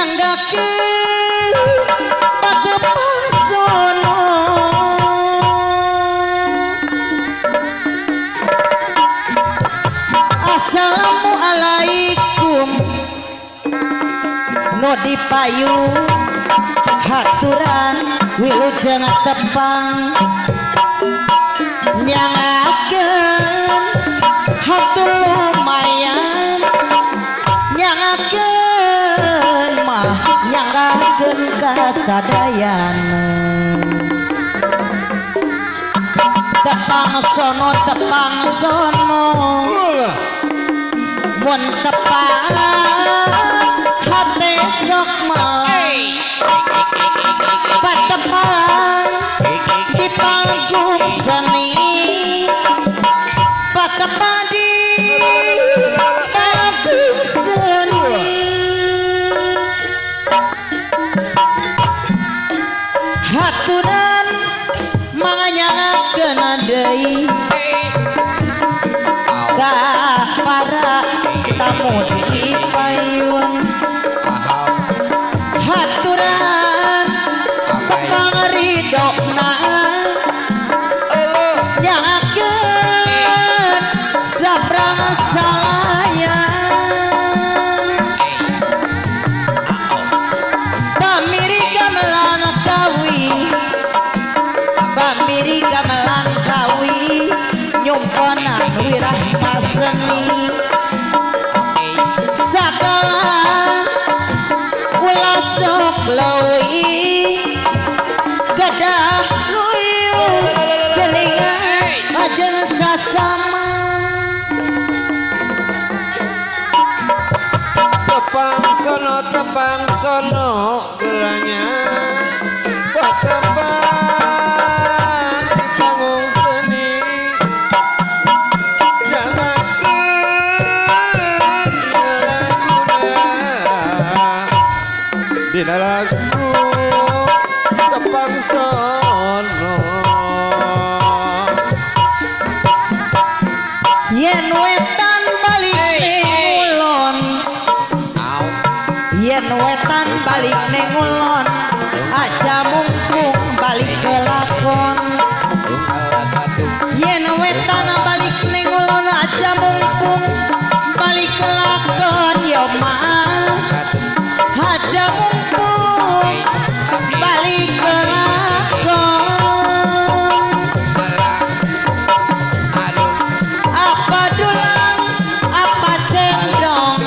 nyanggakeun patepang sono Assalamualaikum no dipayu haturan wilujeng tepang nyangakeun hatur lumayan nyangakeun mah nyangakeun kasadayan tepang sono mun tepang hate sok melay patepang di panggung seni patepang di panggung seni haturan manganyangakeun deui ka para tamu di payung haturan pangridona nyangakeun sabrang sayang pamiri gamelan kawi nyumponan wirah seni sakala kula sok leuwih gadah luyuh gelingan ajeng sasama tepang sono geranya patepang di panggung seni dina lagu tepang sono yen wetan balik ning ulon yen wetan balik ning ulon aja mungkung balik ke lakon yen wetan balik ning ulon aja mungkung balik ke lakon yo mas aja mungkung balik ke lakon apa dulang apa cendong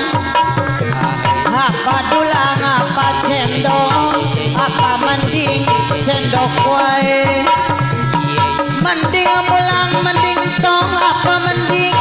apa dulang apa cendong apa mending sendok wae mending mulang mending tong apa mending